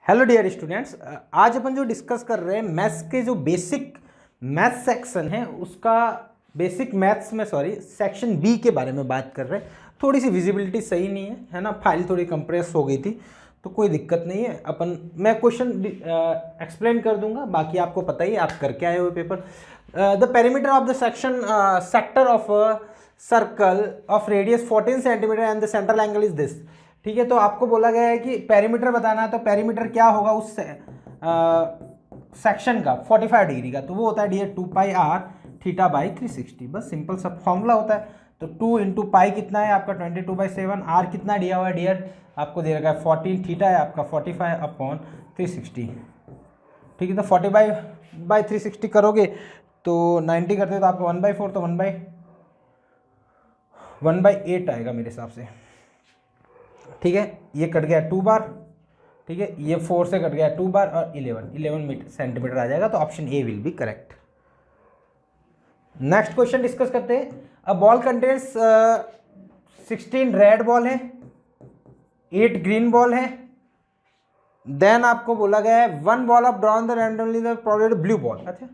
Hello dear students, आज अपन जो discuss कर रहे हैं मैथ्स के जो बेसिक मैथ्स सेक्शन है उसका बेसिक मैथ्स में सेक्शन बी के बारे में बात कर रहे हैं। थोड़ी सी विजिबिलिटी सही नहीं है ना, फाइल थोड़ी कंप्रेस हो गई थी तो कोई दिक्कत नहीं है। मैं क्वेश्चन एक्सप्लेन कर दूंगा, बाकी आपको पता ही आप करके आए हुए paper. The perimeter of the sector of circle of radius 14 centimetre and the central angle is this. ठीक है, तो आपको बोला गया है कि पेरीमीटर बताना है, तो पेरीमीटर क्या होगा उस सेक्शन का 45 डिग्री का, तो वो होता है dear 2 pi R theta by 360। बस सिंपल सा फॉर्मूला होता है। तो 2 इंटू पाई कितना है आपका 22/7, आर कितना दिया हुआ है डियर आपको दे रखा है 14, थीटा है आपका 45 अपॉन 360। ठीक है, तो 40/360 करोगे तो 90 करते तो आपको 1/4, तो 1/8 आएगा मेरे हिसाब से। ठीक है, ये कट गया 2 बार। ठीक है, ये 4 से कट गया 2 बार और 11 सेंटीमीटर आ जाएगा, तो option A will be correct. Next question discuss करते हैं। A ball contains 16 red ball है, 8 ग्रीन बॉल है। देन आपको बोला गया है 1 ball of drawn the randomly the provided blue ball. अच्छा,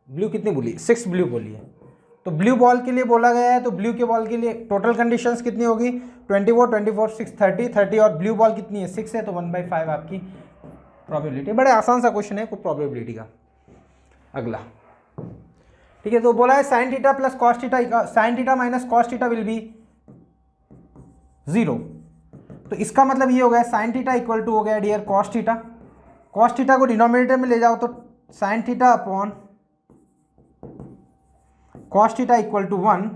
ब्लू कितनी बोली? 6 ब्लू बोली है, तो ब्लू बॉल के लिए बोला गया है। तो ब्लू के बॉल के लिए टोटल कंडीशंस कितनी होगी? 24, 6, 30 और ब्लू बॉल कितनी है? 6 है, तो 1/5 आपकी प्रोबेबिलिटी। बड़े आसान सा क्वेश्चन है प्रोबेबिलिटी का। अगला, ठीक है, तो बोला है sign theta plus cos theta, sine theta minus cos theta will be 0। तो इसका मतलब ये हो गया साइन थीटा इक्वल टू हो गया dear cos theta. Cos theta को डिनोमिनेटर में ले जाओ तो sine theta upon cos theta equal to 1,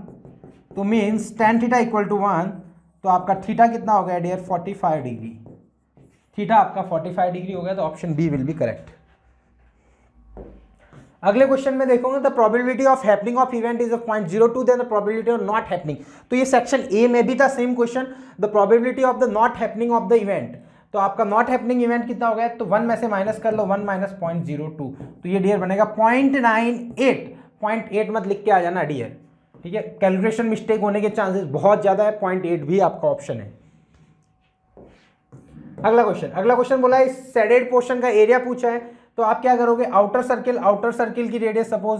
तो means tan theta equal to 1। तो आपका थीटा कितना हो गया डियर 45 डिग्री। थीटा आपका 45 डिग्री हो गया, तो option B will be correct. अगले क्वेश्चन में देखोगे the probability of happening of event is 0.02, then the probability of not happening. तो ये सेक्शन ए में भी था same question, the probability of the not happening of the event. तो आपका नॉट हैपनिंग इवेंट कितना हो गया? तो 1 में से माइनस कर लो, 1 माइनस 0.02, तो ये डियर बनेगा 0.98। 0.8 मत लिख के आ जाना डियर, ठीक है, कैलकुलेशन मिस्टेक होने के चांसेस बहुत ज्यादा है। 0.8 भी आपका ऑप्शन है। अगला क्वेश्चन बोला है शेडेड पोर्शन का एरिया पूछा है, तो आप क्या करोगे? आउटर सर्किल की रेडियस सपोज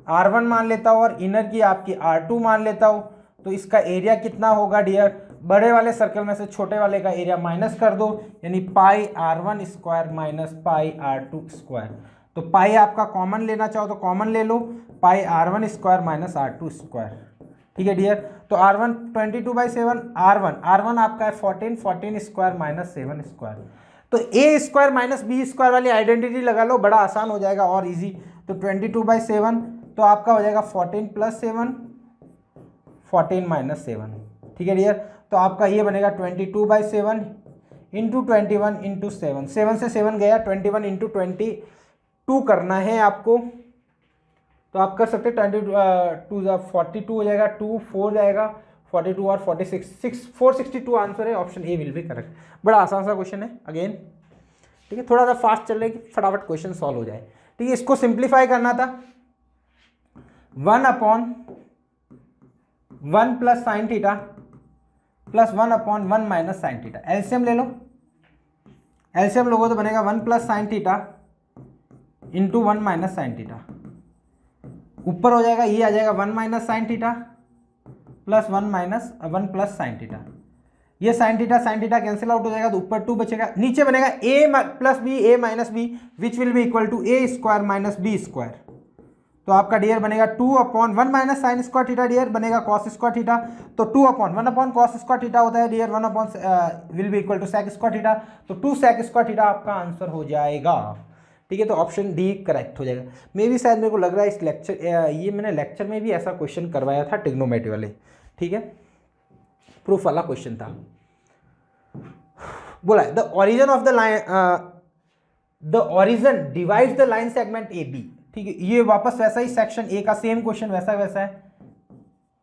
R1 मान लेता हूं और इनर की आपकी R2 मान लेता हूं, तो इसका एरिया कितना होगा डियर? बड़े वाले सर्कल में से छोटे वाले का एरिया माइनस कर दो, यानी पाई R1 square minus pi R2 square. तो पाई आपका कॉमन लेना चाहो तो कॉमन ले लो, पाई R1 square minus R2 square. ठीक है डियर, तो R1 22/7, R1 आपका है 14 स्क्वायर माइनस 7 स्क्वायर। तो ए स्क्वायर माइनस बी स्क्वायर वाली आइडेंटिटी लगा लो, बड़ा आसान हो जाएगा और इजी। तो 22/7 तो आपका हो जाएगा 14 + 7, 14 - 7। ठीक है डियर, तो आपका ये बनेगा 22/7 इंटू 21 इंटू 7, 7 से 7 गया, 21 इंटू 22 करना है आपको। तो आप कर सकते 42 हो जाएगा, 2 4 जाएगा, 42 और 46 462 आंसर है। Option A will be correct. बड़ा आसान सा क्वेश्चन है अगेन। ठीक है, थोड़ा सा फास्ट चल रहा है कि फटाफट क्वेश्चन सॉल्व हो जाए। ठीक है, इसको सिंप्लीफाई करना था 1/1 plus sine theta plus 1/1 minus sine theta. LCM ले लो, एलसीएम लोगों तो बनेगा 1 plus sine theta into 1 minus sine theta. ऊपर हो जाएगा, ये आ जाएगा 1 minus sine theta plus 1 plus sine theta. ये साइन थीटा कैंसिल आउट हो जाएगा, तो ऊपर 2 बचेगा, नीचे बनेगा a plus B, a minus B, which will be equal to a square minus B square. तो आपका डियर बनेगा 2/1 minus sine square theta dear बनेगा कॉस स्क्वायर थीटा। तो 2/1 कॉस स्क्वायर थीटा होता है dear, 1 will be equal to sec square theta. तो 2 sec square theta आपका answer हो जाएगा। ठीक है, तो ऑप्शन डी करेक्ट हो जाएगा। मे भी शायद मेरे को लग रहा है इस ये मैंने लेक्चर में भी ऐसा क्वेश्चन करवाया था, ट्रिग्नोमेट्री वाले। ठीक है, प्रूफ वाला क्वेश्चन था। बोला the origin of the line, the origin divides the line segment A B. ठीक है, ये वापस वैसा ही सेक्शन ए का सेम क्वेश्चन वैसा है।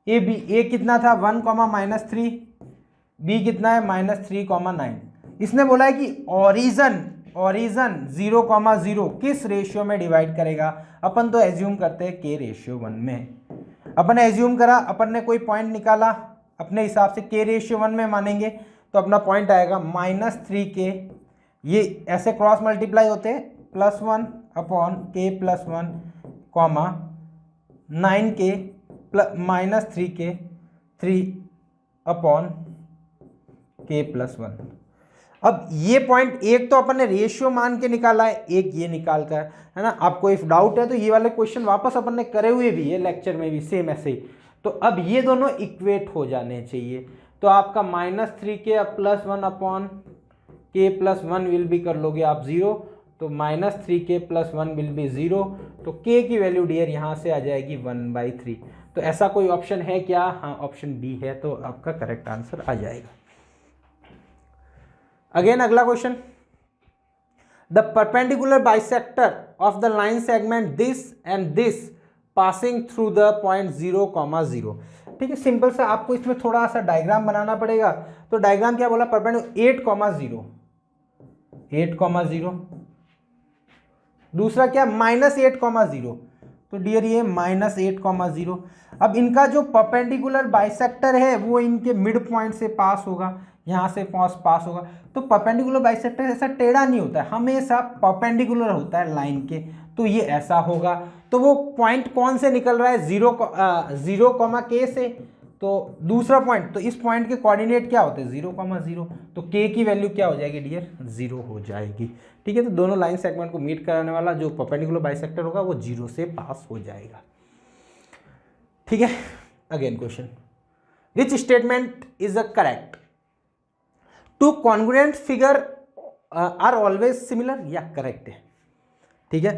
ए बी, ए कितना था 1, -3, बी कितना है -3,9। इसने बोला है कि ओरिजिन 0,0 किस रेशियो में डिवाइड करेगा? अपन तो एज्यूम करते हैं k/1 में। अपन ने एज्यूम करा, अपन ने कोई पॉइंट निकाला, अपने हिसाब से k/1 में मानेंगे, तो अपना पॉइंट आएगा -3k ये ऐसे क्रॉस मल्टीप्लाई होते हैं, +1 upon k plus 1 comma 9k -3k 3 upon k plus 1। अब ये पॉइंट एक तो अपन ने रेशियो मान के निकाला है, एक ये निकाल कर, है ना। आपको इफ डाउट है तो ये वाले क्वेश्चन वापस अपन ने करे हुए भी है लेक्चर में भी सेम ऐसे ही। तो अब ये दोनों इक्वेट हो जाने चाहिए। तो आपका -3k plus 1 upon k plus 1 will B, कर लोगे आप 0, तो -3k प्लस 1 विल बी 0। तो k की वैल्यू डियर यहाँ से आ जाएगी 1/3। तो ऐसा कोई ऑप्शन है क्या? हाँ, ऑप्शन बी है, तो आपका करेक्ट आंसर आ जाएगा। अगेन अगला question, the perpendicular bisector of the line segment this and this passing through the point 0,0। ठीक है, सिंपल सा आपको इसमें थोड़ा सा डायग्राम बनाना पड़ेगा। तो डायग्राम क्या बोला? परपेंडिकुलर 8,0, 8,0, दूसरा क्या -8,0। तो डियर ये -8,0। अब इनका जो परपेंडिकुलर बाइसेक्टर है वो इनके मिड पॉइंट से पास होगा, यहाँ से पास होगा। तो परपेंडिकुलर बाइसेक्टर ऐसा टेढ़ा नहीं होता है, हमेशा परपेंडिकुलर होता है लाइन के। तो ये ऐसा होगा। तो वो पॉइंट कौन से निकल रहा है? 0,k से। तो दूसरा पॉइंट, तो इस पॉइंट के कोऑर्डिनेट क्या होते हैं? 0,0। तो k की वैल्यू क्या हो जाएगी डियर? 0 हो जाएगी। ठीक है, तो दोनों लाइन सेगमेंट को मीट कराने वाला जो परपेंडिकुलर बाइसेक्टर होगा वो 0 से पास हो जाएगा। ठीक है, again question, which statement is a correct? Two congruent figure are always similar, या करेक्ट है। ठीक है,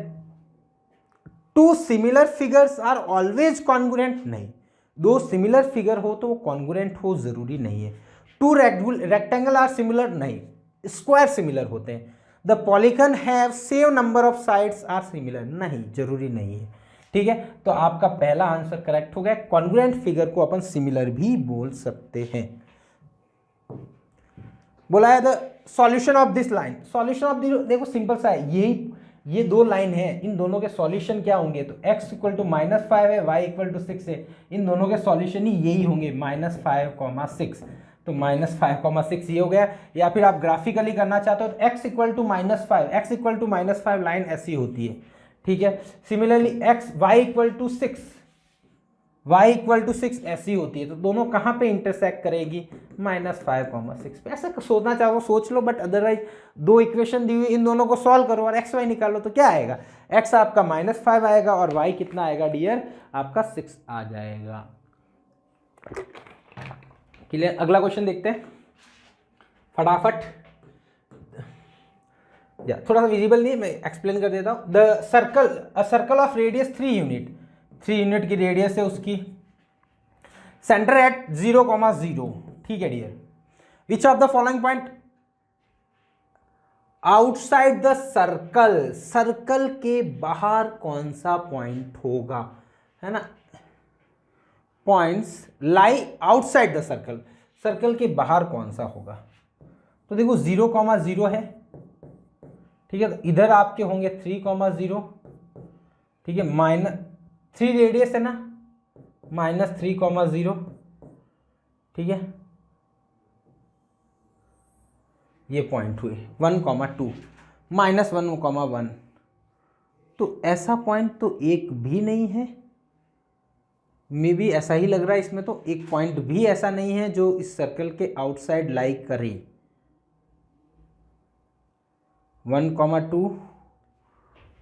two similar figures are always congruent, नहीं। दो सिमिलर फिगर हो तो वो कॉन्ग्रुएंट हो जरूरी नहीं है। टू रेक्टेंगल आर सिमिलर, नहीं, स्क्वायर सिमिलर होते हैं। The polygon have same number of sides are similar, नहीं, जरूरी नहीं है। ठीक है, तो आपका पहला आंसर करेक्ट हो गया। कॉन्ग्रुएंट फिगर को अपन सिमिलर भी बोल सकते हैं। बोला है the solution of this line, solution of this, देखो सिंपल सा है, यही ये दो लाइन है, इन दोनों के सॉल्यूशन क्या होंगे? तो x = -5 है, y = 6 है, इन दोनों के सॉल्यूशन ही यही होंगे, -5,6। तो -5,6 ये हो गया। या फिर आप ग्राफिकली करना चाहते हो तो x = -5, x = -5 लाइन ऐसी होती है। ठीक है, सिमिलरली y = 6 ऐसी होती है। तो दोनों कहाँ पे इंटरसेक्ट करेगी? -5,6 पे। ऐसा सोचना चाहो सोच लो, बट अदरवाइज दो इक्वेशन दी हुई, इन दोनों को सॉल्व करो और x y निकालो तो क्या आएगा? x आपका -5 आएगा और y कितना आएगा डियर? आपका 6 आ जाएगा। क्लियर? अगला क्वेश्चन देखते हैं फटाफट। या थोड़ा सा विजिबल नहीं है, मैं एक्सप्लेन कर देता हूँ। The circle of radius 3 unit, 3 unit की रेडियस है उसकी, सेंटर एट 0,0। ठीक है dear, which of the following point outside the circle, circle के बाहर कौन सा पॉइंट होगा, है ना। Points lie outside the circle, circle के बाहर कौन सा होगा? तो देखो 0,0 है। ठीक है, तो इधर आपके होंगे 3,0। ठीक है, -3 रेडियस है ना, -3,0। ठीक है, ये पॉइंट हुए 1,2, -1,1। तो ऐसा पॉइंट तो एक भी नहीं है, मे भी ऐसा ही लग रहा है इसमें। तो एक पॉइंट भी ऐसा नहीं है जो इस सर्कल के आउटसाइड लाई करे। 1,2,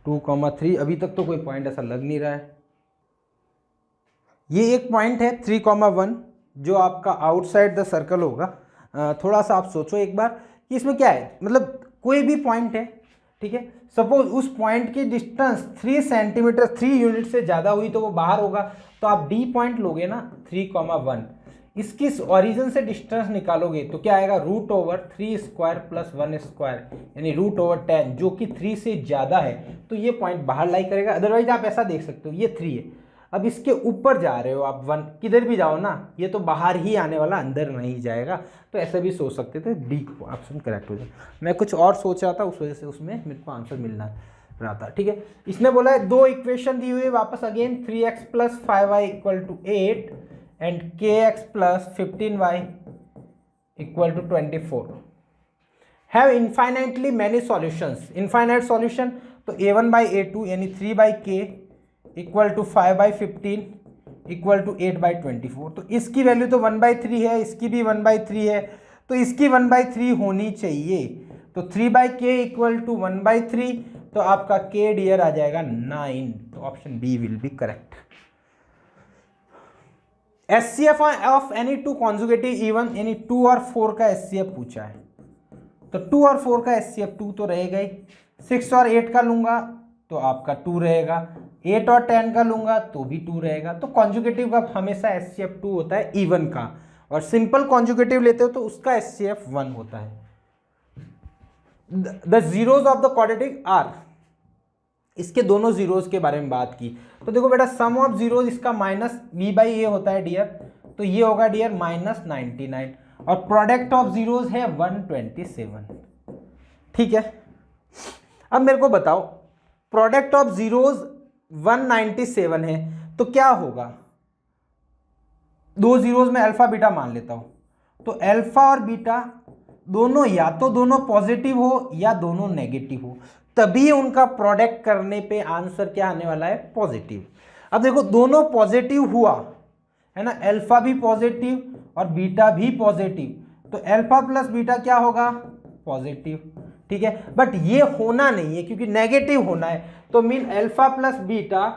2,3, अभी तक तो कोई पॉइंट ऐसा लग नहीं रहा है। ये एक पॉइंट है 3,1 जो आपका आउटसाइड द सर्कल होगा। थोड़ा सा आप सोचो एक बार कि इसमें क्या है, मतलब कोई भी पॉइंट है। ठीक है, सपोज उस पॉइंट की डिस्टेंस 3 सेंटीमीटर 3 यूनिट से ज़्यादा हुई तो वो बाहर होगा। तो आप डी पॉइंट लोगे ना 3,1, इसकी ओरिजिन से डिस्टेंस निकालोगे तो क्या आएगा? √3² + 1² यानी √10, जो कि 3 से ज़्यादा है। तो ये पॉइंट बाहर लाई करेगा। अदरवाइज आप ऐसा देख सकते हो, ये 3 है, अब इसके ऊपर जा रहे हो आप 1, किधर भी जाओ ना ये तो बाहर ही आने वाला, अंदर नहीं जाएगा। तो ऐसा भी सोच सकते थे, डी ऑप्शन करेक्ट हो जाए। मैं कुछ और सोच रहा था, उस वजह से उसमें मेरे को आंसर मिलना रहा था। ठीक है, इसने बोला है दो इक्वेशन दी हुई है वापस again, 3x + 5y = 8 and kx + 15y = 24। Have infinitely many solutions, infinite solution, तो a1/a2 यानी 3/k equal to 5/15 equal to 8/24। तो इसकी वैल्यू तो 1/3 है, इसकी भी 1/3 है, तो इसकी 1/3 होनी चाहिए। तो 3/k इक्वल टू 1/3, तो आपका k डियर आ जाएगा 9। तो option B will be correct. HCF of any two consecutive even, यानी 2 और 4 का एचसीएफ पूछा है, तो 2 और 4 का एचसीएफ 2 तो रहेगा ही, 6 और 8 का लूंगा तो आपका 2 रहेगा, 8 और 10 का लूंगा तो भी 2 रहेगा। तो कॉन्जुगेटिव का हमेशा एचसीएफ 2 होता है इवन का, और सिंपल कॉन्जुगेटिव लेते हो तो उसका एचसीएफ 1 होता है। The zeros of the quadratic are, इसके दोनों जीरोज के बारे में बात की, तो देखो बेटा सम ऑफ जीरोज इसका माइनस b/a होता है डियर, तो ये होगा डियर -99, और प्रोडक्ट ऑफ जीरोज है 127। ठीक है, अब मेरे को बताओ प्रोडक्ट ऑफ जीरोज 197 है, तो क्या होगा, दो जीरोज में अल्फा बीटा मान लेता हूं, तो अल्फा और बीटा दोनों या तो दोनों पॉजिटिव हो या दोनों नेगेटिव हो, तभी उनका प्रोडक्ट करने पे आंसर क्या आने वाला है, पॉजिटिव। अब देखो दोनों पॉजिटिव हुआ है ना, अल्फा भी पॉजिटिव और बीटा भी पॉजिटिव, तो अल्फा प्लस बीटा क्या होगा, पॉजिटिव। ठीक है, बट ये होना नहीं है क्योंकि नेगेटिव होना है, तो मीन अल्फा प्लस बीटा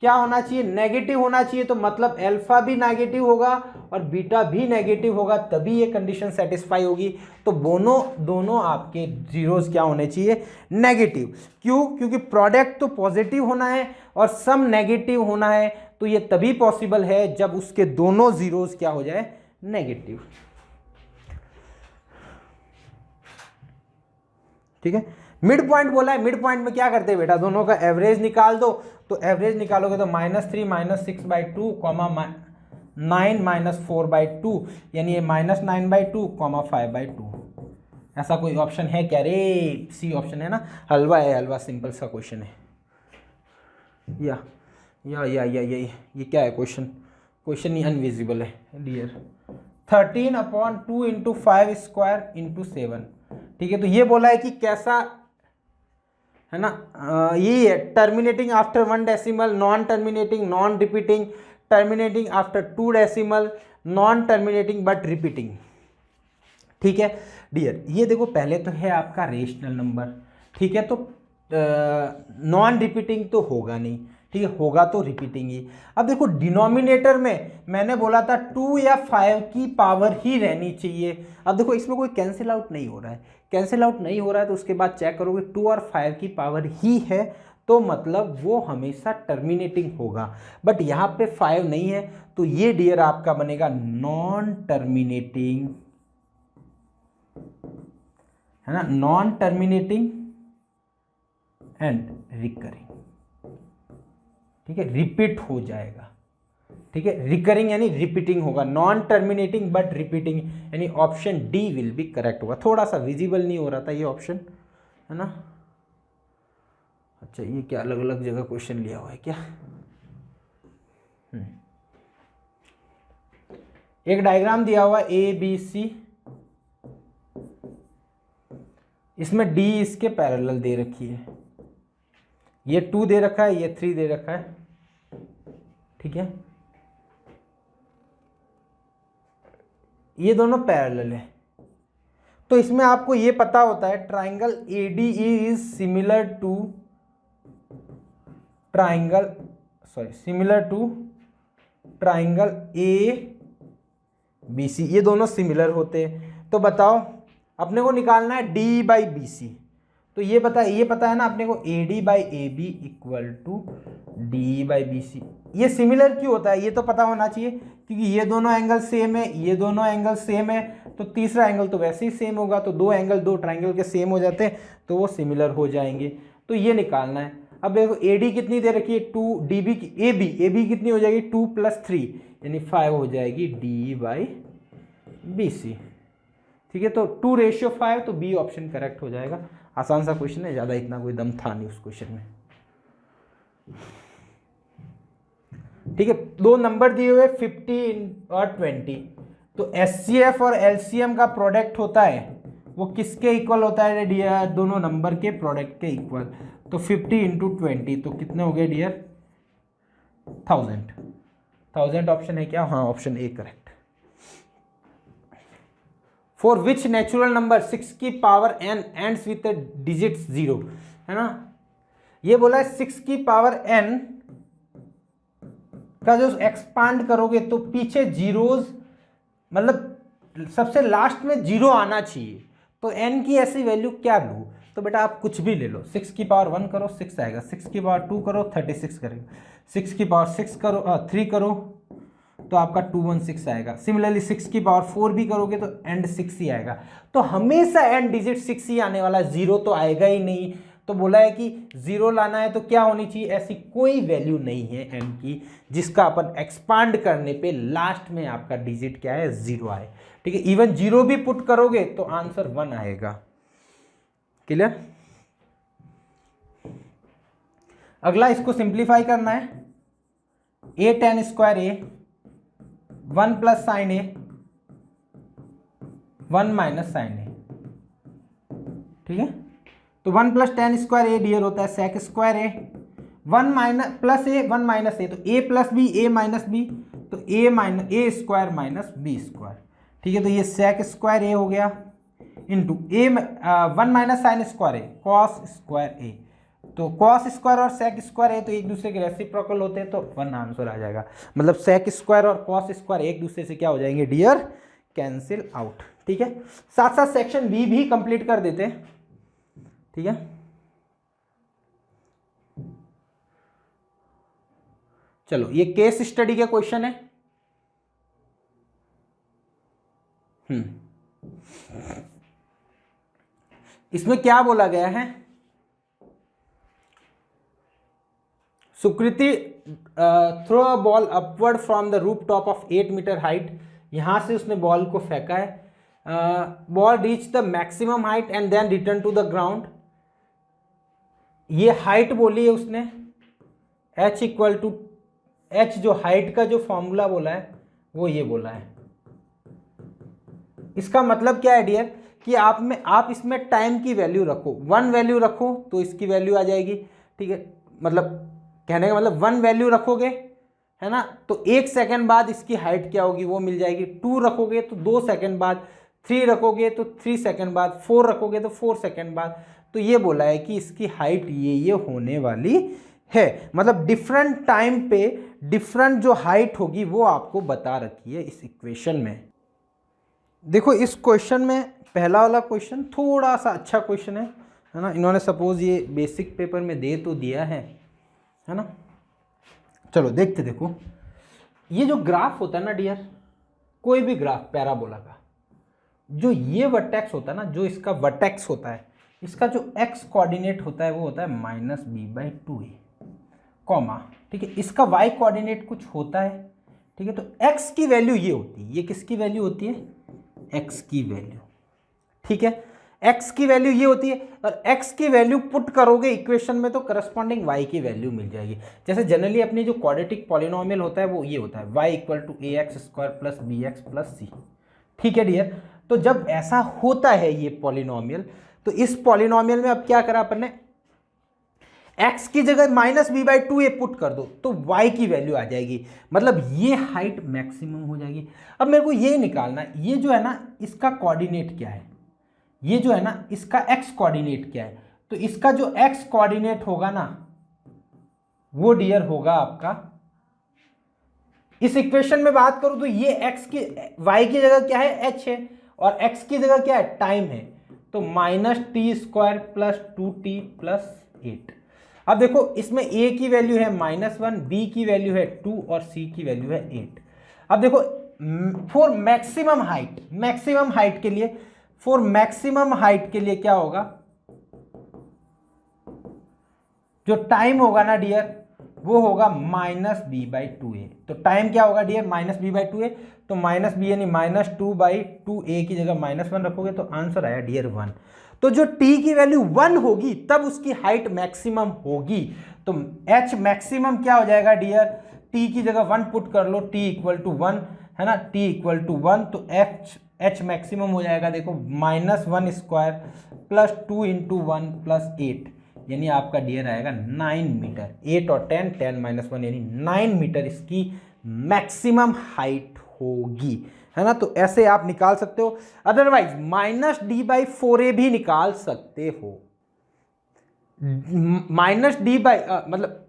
क्या होना चाहिए, नेगेटिव होना चाहिए, तो मतलब अल्फा भी नेगेटिव होगा और बीटा भी नेगेटिव होगा, तभी ये कंडीशन सेटिस्फाई होगी। तो दोनों आपके जीरोस क्या होने चाहिए, नेगेटिव। क्यों, क्योंकि प्रोडक्ट तो पॉजिटिव होना है और सम नेगेटिव होना है, तो ये तभी पॉसिबल है जब उसके दोनों जीरोस क्या हो जाए, नेगेटिव। ठीक है, मिड पॉइंट बोला है, मिड पॉइंट में क्या करते हैं बेटा, दोनों का एवरेज निकाल दो, तो एवरेज निकालोगे तो -3 -6/2 9 -4/2, यानी ये -9/2 5/2। ऐसा कोई ऑप्शन है क्या रे, सी ऑप्शन है ना, हलवा है, हलवा सिंपल सा क्वेश्चन है। या ये क्या है क्वेश्चन, क्वेश्चन ही अनविजिबल है डियर। 13/2 × 5 स्क्वायर × 7। ठीक है, तो ये बोला है कि कैसा है ना, यही है, terminating after 1 decimal, non terminating, non repeating, terminating after 2 decimal, non terminating but repeating. ठीक है डियर, ये देखो पहले तो है आपका रेशनल नंबर, ठीक है, तो नॉन रिपीटिंग तो होगा नहीं, ठीक है, होगा तो रिपीटिंग ही। अब देखो डिनोमिनेटर में मैंने बोला था 2 या 5 की पावर ही रहनी चाहिए। अब देखो इसमें कोई कैंसिल आउट नहीं हो रहा है, कैंसिल आउट नहीं हो रहा है, तो उसके बाद चेक करोगे 2 और 5 की पावर ही है, तो मतलब वो हमेशा टर्मिनेटिंग होगा। बट यहाँ पे 5 नहीं है, तो ये डियर आपका बनेगा नॉन टर्मिनेटिंग, है ना, नॉन टर्मिनेटिंग एंड रिकरिंग। ठीक है, रिपीट हो जाएगा। ठीक है, रिकरिंग यानी रिपीटिंग होगा, नॉन टर्मिनेटिंग बट रिपीटिंग, यानी option D will be correct होगा। थोड़ा सा विजिबल नहीं हो रहा था ये ऑप्शन, है ना। अच्छा, ये क्या अलग अलग जगह क्वेश्चन लिया हुआ है क्या। एक डायग्राम दिया हुआ ए बी सी, इसमें डी इसके पैरेलल दे रखी है, ये 2 दे रखा है, ये 3 दे रखा है। ठीक है, ये दोनों पैरेलल है, तो इसमें आपको ये पता होता है triangle ADE is similar to triangle ABC, ये दोनों सिमिलर होते हैं। तो बताओ अपने को निकालना है D/BC, तो ये पता है ना अपने को AD/AB इक्वल टू D/BC। ये सिमिलर क्यों होता है, ये तो पता होना चाहिए, क्योंकि ये दोनों एंगल सेम है, ये दोनों एंगल सेम है, तो तीसरा एंगल तो वैसे ही सेम होगा, तो दो एंगल दो ट्राइंगल के सेम हो जाते हैं तो वो सिमिलर हो जाएंगे। तो ये निकालना है। अब देखो AD कितनी दे रखी है 2, DB AB कितनी हो जाएगी 2 + 3 यानी 5 हो जाएगी D/BC। ठीक है, तो 2:5, तो बी ऑप्शन करेक्ट हो जाएगा। आसान सा क्वेश्चन है, ज़्यादा इतना कोई दम था नहीं उस क्वेश्चन में। ठीक है, दो नंबर दिए हुए 50 और 20, तो HCF और LCM का प्रोडक्ट होता है वो किसके इक्वल होता है डियर, दोनों नंबर के प्रोडक्ट के इक्वल। तो 50 इंटू 20 तो कितने हो गए डियर, 1000 ऑप्शन है क्या, हाँ option A correct. For which natural number 6 की power n ends with digit 0, है ना, ये बोला है 6 की पावर n का जो एक्सपांड करोगे तो पीछे जीरोज, मतलब सबसे लास्ट में जीरो आना चाहिए, तो n की ऐसी वैल्यू क्या लूँ, तो बेटा आप कुछ भी ले लो। 6 की पावर 1 करो 6 आएगा, 6 की पावर 2 करो 36 करेगा, 6 की पावर 6 करो 3 करो तो आपका 216 आएगा। सिमिलरली 6 की पावर 4 भी करोगे तो एंड 6 ही आएगा। तो हमेशा एंड डिजिट 6 ही आने वाला, जीरो तो आएगा ही नहीं। तो बोला है कि जीरो लाना है तो क्या होनी चाहिए, ऐसी कोई वैल्यू नहीं है एन की जिसका अपन एक्सपांड करने पे लास्ट में आपका डिजिट क्या है, जीरो आए। ठीक है, इवन जीरो भी पुट करोगे तो आंसर 1 आएगा। क्लियर। अगला इसको सिंप्लीफाई करना है, a tan square A 1 plus sine A 1 minus sine A. ठीक है, तो 1 plus tan square A dear होता है sec square A, 1 minus plus A 1 minus A, तो a plus B a minus B, तो a minus A square minus B square. ठीक है, तो ये सेक स्क्वायर ए हो गया into A 1 minus sine square A cos square A, तो cos square और सेक स्क्वायर है तो एक दूसरे के रेसिप्रोकल होते हैं, तो 1 आंसर आ जाएगा। मतलब सेक स्क्वायर और कॉस स्क्वायर एक दूसरे से क्या हो जाएंगे डियर, कैंसिल आउट। ठीक है, साथ साथ सेक्शन बी भी कंप्लीट कर देते हैं। ठीक है, चलो ये केस स्टडी के क्वेश्चन है। इसमें क्या बोला गया है, Sukriti throw a ball upward from the roof top of 8 metre height, यहां से उसने बॉल को फेंका है, ball reach the maximum height and then return to the ground. ये हाइट बोली है उसने, h इक्वल टू h, जो हाइट का जो फॉर्मूला बोला है वो ये बोला है। इसका मतलब क्या है डियर कि आप इसमें टाइम की वैल्यू रखो, 1 वैल्यू रखो तो इसकी वैल्यू आ जाएगी। ठीक है, मतलब कहने का मतलब 1 वैल्यू रखोगे है ना, तो 1 सेकंड बाद इसकी हाइट क्या होगी वो मिल जाएगी। 2 रखोगे तो 2 सेकंड बाद, 3 रखोगे तो 3 सेकंड बाद, 4 रखोगे तो 4 सेकंड बाद। तो ये बोला है कि इसकी हाइट ये होने वाली है, मतलब डिफरेंट टाइम पे डिफरेंट जो हाइट होगी वो आपको बता रखी है इस इक्वेशन में। देखो इस क्वेश्चन में पहला वाला क्वेश्चन थोड़ा सा अच्छा क्वेश्चन है ना, इन्होंने सपोज ये बेसिक पेपर में दे तो दिया है ना। चलो देखते, देखो ये जो ग्राफ होता है ना डियर, कोई भी ग्राफ पैराबोला का, जो ये वर्टेक्स होता है ना, जो इसका वर्टेक्स होता है, इसका जो एक्स कोऑर्डिनेट होता है वो होता है -b/2a, कॉमा। ठीक है, इसका वाई कोऑर्डिनेट कुछ होता है। ठीक है, तो एक्स की वैल्यू ये होती है, ये किसकी वैल्यू होती है, एक्स की वैल्यू। ठीक है, एक्स की वैल्यू ये होती है, और एक्स की वैल्यू पुट करोगे इक्वेशन में तो करस्पॉन्डिंग वाई की वैल्यू मिल जाएगी। जैसे जनरली अपनी जो क्वाड्रेटिक पॉलिनोमियल होता है वो ये होता है y equal to ax² + bx + c। ठीक है डियर, तो जब ऐसा होता है ये पॉलिनोमियल, तो इस पॉलिनोमियल में अब क्या करा अपन ने, x की जगह -b/2a पुट कर दो तो y की वैल्यू आ जाएगी, मतलब ये हाइट मैक्सिमम हो जाएगी। अब मेरे को ये निकालना है, ये जो है ना इसका कोऑर्डिनेट क्या है, ये जो है ना इसका x कोऑर्डिनेट क्या है, तो इसका जो x कोऑर्डिनेट होगा ना वो डियर होगा आपका, इस इक्वेशन में बात करूं तो ये x की y की जगह क्या है, h है, और x की जगह क्या है, टाइम है, तो -t² + 2t + 8। अब देखो इसमें a की वैल्यू है -1, b की वैल्यू है 2 और c की वैल्यू है 8। अब देखो फॉर मैक्सिमम हाइट के लिए, फॉर मैक्सिमम हाइट के लिए क्या होगा, जो टाइम होगा ना डियर वो होगा -b/2a। तो टाइम क्या होगा डियर, -b/2a, तो -b यानी -2/2a की जगह -1 रखोगे तो आंसर आया डियर 1। तो जो t की वैल्यू 1 होगी तब उसकी हाइट मैक्सिमम होगी, तो h मैक्सिमम क्या हो जाएगा डियर, t की जगह 1 पुट कर लो, t = 1 है ना, t = 1, तो h एच मैक्सिमम हो जाएगा देखो -1² प्लस 2 × 1 प्लस 8, यानी आपका डियर आएगा 9 मीटर। 8 और 10, 10 - 1 यानी 9 मीटर इसकी मैक्सिमम हाइट होगी, है ना। तो ऐसे आप निकाल सकते हो, अदरवाइज -d/4a भी निकाल सकते हो। मतलब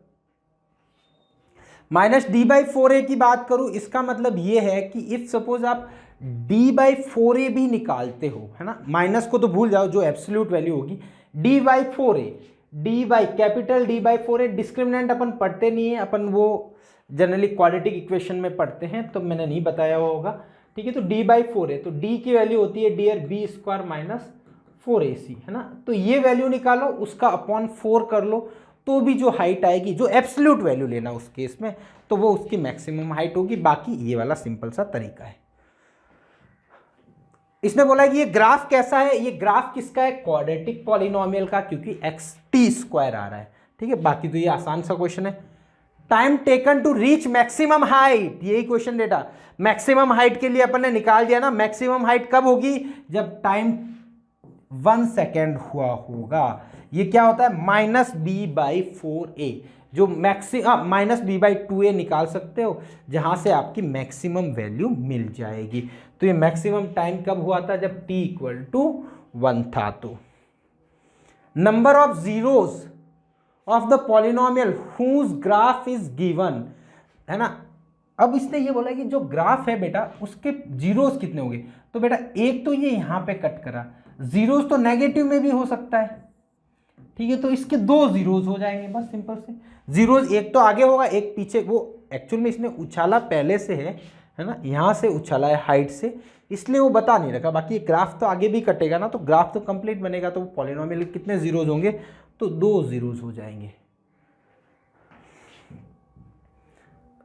-d/4a की बात करूं, इसका मतलब ये है कि इफ सपोज आप d/4a भी निकालते हो, है ना, माइनस को तो भूल जाओ, जो एब्सोल्यूट वैल्यू होगी d/4a, कैपिटल d/4a, डिस्क्रिमिनेंट अपन पढ़ते नहीं है, अपन वो जनरली क्वाड्रेटिक इक्वेशन में पढ़ते हैं, तो मैंने नहीं बताया हुआ होगा, ठीक है। तो d/4a, तो d की वैल्यू होती है डियर b² - 4ac, है ना। तो ये वैल्यू निकालो, उसका अपॉन 4 कर लो, तो भी जो हाइट आएगी, जो एब्सोल्यूट वैल्यू लेना उस केस में, तो वो उसकी मैक्सिमम हाइट होगी। बाकी ये वाला सिंपल सा तरीका है। इसने बोला है कि ये ग्राफ कैसा है, ये ग्राफ किसका है, क्वाड्रेटिक पॉलिनोमियल का, क्योंकि xt² आ रहा है, ठीक है। बाकी तो ये आसान सा क्वेश्चन है। Time taken to reach maximum height, यही क्वेश्चन डेटा मैक्सिमम हाइट के लिए अपन ने निकाल दिया ना। मैक्सिमम हाइट कब होगी, जब टाइम 1 सेकेंड हुआ होगा। ये क्या होता है, -b/4a, जो -b/2a निकाल सकते हो, जहां से आपकी मैक्सिमम वैल्यू मिल जाएगी। तो ये मैक्सिमम टाइम कब हुआ था, जब t = 1 था। तो number of zeros of the polynomial whose graph is given, है ना। अब इसने ये बोला कि जो ग्राफ है बेटा, उसके जीरोस कितने होंगे। तो बेटा एक तो ये यहां पे कट करा, जीरोस तो नेगेटिव में भी हो सकता है, ठीक है। तो इसके 2 जीरोस हो जाएंगे, बस सिंपल से। जीरोस एक तो आगे होगा, एक पीछे। वो एक्चुअल में इसने उछाला पहले से है ना, यहां से उछाला है हाइट से, इसलिए वो बता नहीं रखा। बाकी ग्राफ तो आगे भी कटेगा ना, तो ग्राफ तो कंप्लीट बनेगा। तो पॉलिनोमियल कितने जीरोस होंगे, तो 2 जीरोस हो जाएंगे।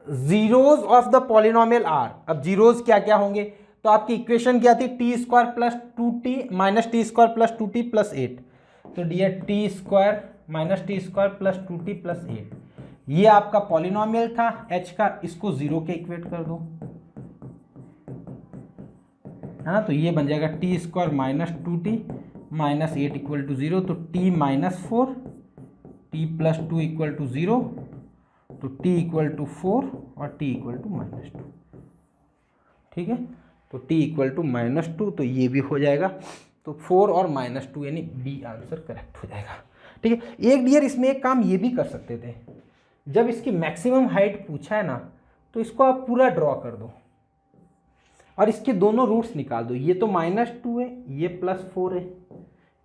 Zeros of the polynomial are, अब जीरोस क्या क्या होंगे, तो आपकी इक्वेशन क्या थी, t² + 2t -t² + 2t + 8। तो डियर t² - t² + 2t + 8, ये आपका पॉलिनोमियल था h का, इसको 0 के इक्वेट कर दो, है ना। तो ये बन जाएगा t² - 2t - 8 = 0। तो t - 4, t + 2 = 0, तो t = 4 और t = -2, ठीक है। तो t = -2, तो ये भी हो जाएगा। तो 4 और -2 यानी बी आंसर करेक्ट हो जाएगा, ठीक है। एक डियर इसमें एक काम ये भी कर सकते थे, जब इसकी मैक्सिमम हाइट पूछा है ना, तो इसको आप पूरा ड्रॉ कर दो और इसके दोनों रूट्स निकाल दो। ये तो -2 है, ये +4 है,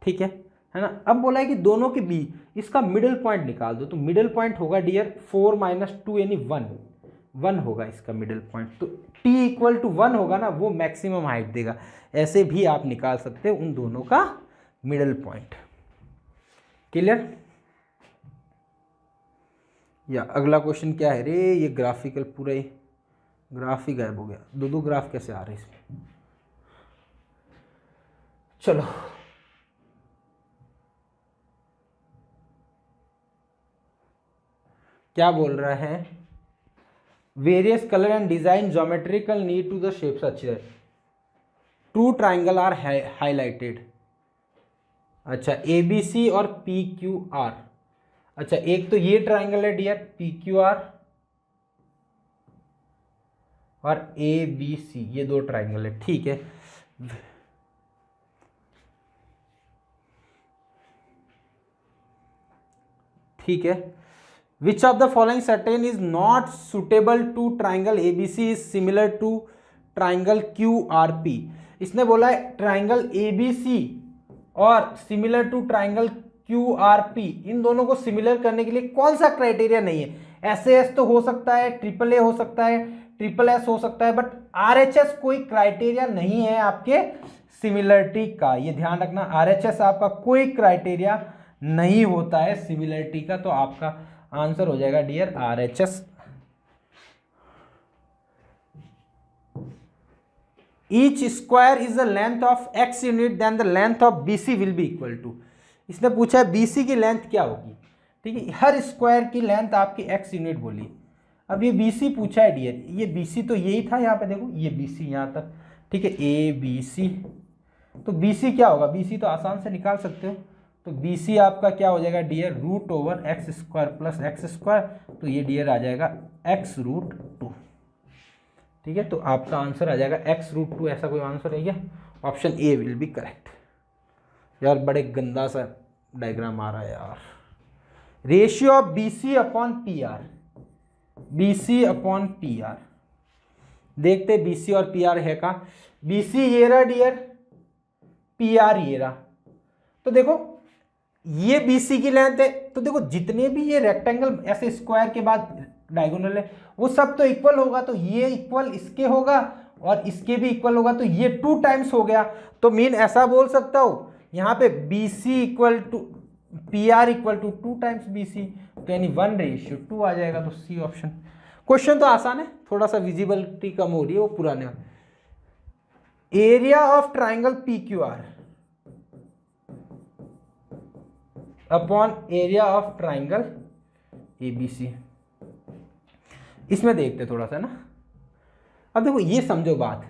ठीक है ना। अब बोला है कि दोनों के बीच इसका मिडिल पॉइंट निकाल दो। तो मिडिल पॉइंट होगा डियर 4 - 2 यानी 1 होगा इसका मिडिल पॉइंट। तो t = 1 होगा ना, वो मैक्सिमम हाइट देगा। ऐसे भी आप निकाल सकते हो उन दोनों का मिडिल पॉइंट। क्लियर। या अगला क्वेश्चन क्या है रे, ये ग्राफिकल पूरा ही ग्राफ ही गायब हो गया। 2 ग्राफ कैसे आ रहे हैं इसमें, चलो। क्या बोल रहा है, various colour and design geometrical need to the shapes. अच्छी है, 2 ट्राइंगल आर हाईलाइटेड। अच्छा ABC और PQR। अच्छा एक तो ये ट्राइंगल है डियर PQR और ABC, ये 2 ट्राइंगल है, ठीक है। ठीक है, which of the following certain is not suitable to triangle ABC is similar to triangle QRP। इसने बोला है ट्राइंगल ABC और सिमिलर टू ट्राइंगल QRP, इन दोनों को सिमिलर करने के लिए कौन सा क्राइटेरिया नहीं है। SAS तो हो सकता है, AAA हो सकता है, SSS हो सकता है, बट RHS कोई क्राइटेरिया नहीं है आपके सिमिलरिटी का। ये ध्यान रखना, RHS आपका कोई क्राइटेरिया नहीं होता है सिमिलरिटी का। तो आपका आंसर हो जाएगा dear RHS। Each square is the length of x unit, then the length of BC will be equal to। इसने पूछा है BC की लेंथ क्या होगी, ठीक है। हर स्क्वायर की लेंथ आपकी x यूनिट बोली। अब ये BC पूछा है डियर, ये BC तो यही था यहाँ पे, देखो ये BC यहाँ तक, ठीक है, ए बी सी। तो बी सी क्या होगा, बी सी तो आसान से निकाल सकते हो, तो बी सी आपका क्या हो जाएगा dear, root over x square plus x square, तो ये डियर आ जाएगा एक्स रूट टू। ठीक है, तो आपका आंसर आ जाएगा एक्स रूट टू। ऐसा कोई आंसर है क्या? Option A will be correct. यार बड़े गंदा सा डायग्राम आ रहा है यार। Ratio of B C upon P R, B C upon P R, देखते बी सी और पी आर है का। बी सी ये रहा डियर, पी आर ये रहा। तो देखो ये बी सी की लेंथ है, तो देखो जितने भी ये रेक्टेंगल ऐसे स्क्वायर के बाद डायगोनल है वो सब तो इक्वल होगा, तो ये इक्वल इसके होगा और इसके भी इक्वल होगा, तो ये 2 टाइम्स हो गया। तो मीन ऐसा बोल सकता हूं यहाँ पे B C equal to P R equal to 2 times B C, तो यानी 1:2 आ जाएगा। तो सी ऑप्शन। क्वेश्चन तो आसान है, थोड़ा सा विजिबिलिटी कम हो रही है वो पुराने। Area of triangle P Q R upon area of triangle A B C, इसमें देखते थोड़ा सा ना। अब देखो ये समझो बात,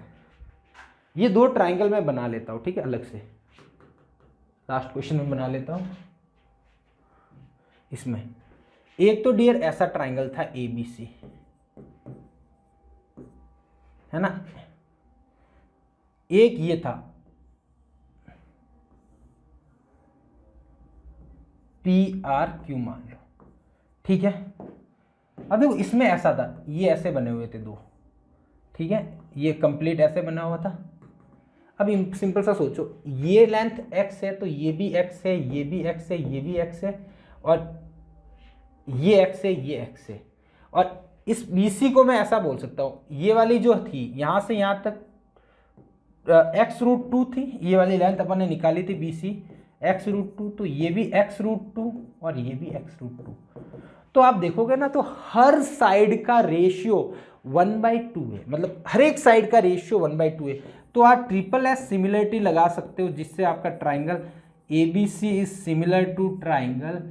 ये 2 ट्राइंगल मैं बना लेता हूं, ठीक है, अलग से लास्ट क्वेश्चन में बना लेता हूं। इसमें एक तो डियर ऐसा ट्राइंगल था ए बी सी, है ना, एक ये था पी आर क्यू मान लो, ठीक है। अब देखो इसमें ऐसा था, ये ऐसे बने हुए थे 2, ठीक है, ये कंप्लीट ऐसे बना हुआ था। अब सिंपल सा सोचो, ये लेंथ x है तो ये भी x है, ये भी x है, ये भी x है, और ये x है, ये x है। और इस BC को मैं ऐसा बोल सकता हूँ, ये वाली जो थी यहाँ से यहाँ तक x√2 थी, ये वाली लेंथ अपन ने निकाली थी BC x√2, तो ये भी x√2 और ये भी x√2। तो आप देखोगे ना तो हर साइड का रेशियो 1/2 है, मतलब हर एक साइड का रेशियो 1/2 है। तो आप SSS सिमिलरिटी लगा सकते हो, जिससे आपका triangle ABC is similar to triangle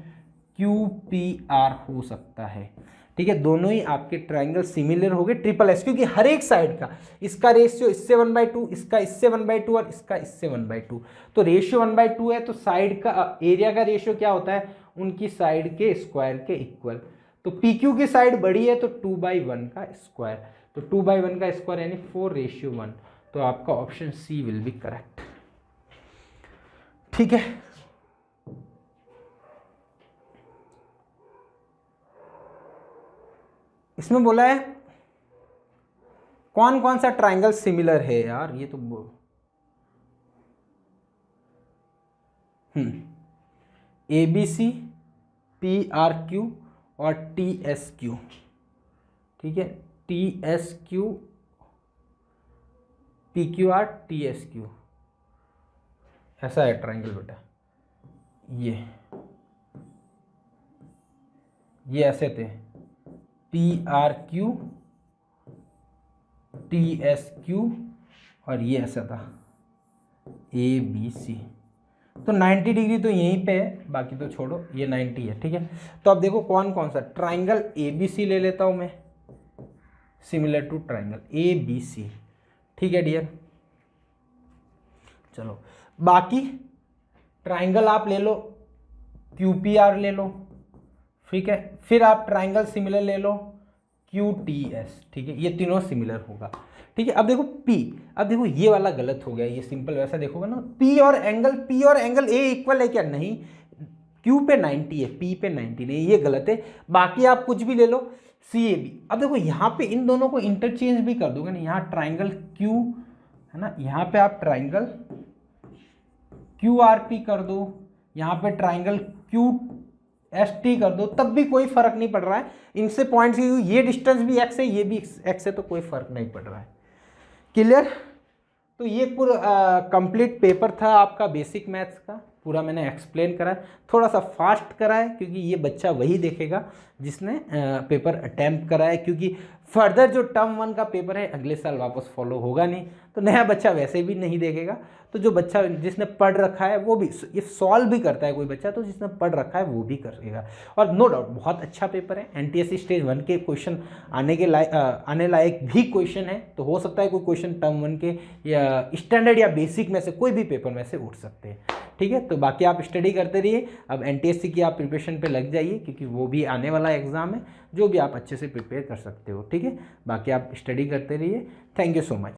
QPR हो सकता है। ठीक है, दोनों ही आपके ट्राइंगल सिमिलर हो गए SSS, क्योंकि हर एक साइड का इसका रेशियो इससे 1/2, इसका इससे 1/2 और इसका इससे 1/2। तो रेशियो 1/2 है, तो साइड का एरिया का रेशियो क्या होता है, उनकी साइड के स्क्वायर के इक्वल। तो PQ की साइड बड़ी है तो 2/1 का स्क्वायर, तो 2/1 का स्क्वायर यानी 4:1। तो आपका option C will be correct. ठीक है, इसमें बोला है कौन कौन सा ट्राइंगल सिमिलर है यार, ये तो ABC, PRQ और TSQ। ठीक है, TSQ, PQR, TSQ, ऐसा है ट्राइंगल बेटा। ये ऐसे थे PRQ, TSQ और ये ऐसा था ABC। तो 90 डिग्री तो यहीं पे है, बाकी तो छोड़ो, ये 90 है। ठीक है, तो अब देखो कौन कौन सा ट्राइंगल ABC ले लेता हूं मैं, सिमिलर टू ट्राइंगल ABC। ठीक है डियर, चलो बाकी ट्राइंगल आप ले लो, QPR ले लो, ठीक है, फिर आप ट्राइंगल सिमिलर ले लो QTS। ठीक है, ये तीनों सिमिलर होगा। ठीक है, अब देखो P, अब देखो ये वाला गलत हो गया, ये सिंपल वैसा देखोगे ना, P और एंगल A इक्वल है क्या, नहीं, Q पे 90 है, P पे 90 नहीं, ये गलत है। बाकी आप कुछ भी ले लो, CAB। अब देखो यहाँ पे इन दोनों को इंटरचेंज भी कर दोगे ना, यहाँ ट्राइंगल Q है ना, यहाँ पे आप ट्राइंगल QRP कर दो, यहाँ पे ट्राइंगल QST कर दो, तब भी कोई फर्क नहीं पड़ रहा है इनसे पॉइंट्स की, ये डिस्टेंस भी x है, ये भी x है, तो कोई फर्क नहीं पड़ रहा है। क्लियर? तो ये पूरा कंप्लीट पेपर था आपका बेसिक मैथ्स का, पूरा मैंने एक्सप्लेन करा है, थोड़ा सा फास्ट करा है, क्योंकि ये बच्चा वही देखेगा जिसने पेपर अटैम्प्ट करा है, क्योंकि फर्दर जो टर्म 1 का पेपर है अगले साल वापस फॉलो होगा नहीं, तो नया बच्चा वैसे भी नहीं देखेगा। तो जो बच्चा जिसने पढ़ रखा है वो भी ये सॉल्व भी करता है कोई बच्चा, तो जिसने पढ़ रखा है वो भी करेगा। और नो डाउट बहुत अच्छा पेपर है, एनटीएससी स्टेज 1 के क्वेश्चन आने लायक भी क्वेश्चन है। तो हो सकता है कोई क्वेश्चन टर्म 1 के या स्टैंडर्ड या बेसिक में से कोई भी पेपर में से उठ सकते हैं। ठीक है, तो बाकी आप स्टडी करते रहिए। अब एनटीएससी की आप प्रिपरेशन पे लग जाइए, क्योंकि वो भी आने वाला एग्जाम है जो भी आप अच्छे से प्रिपेयर कर सकते हो। ठीक है, बाकी आप स्टडी करते रहिए। Thank you so much.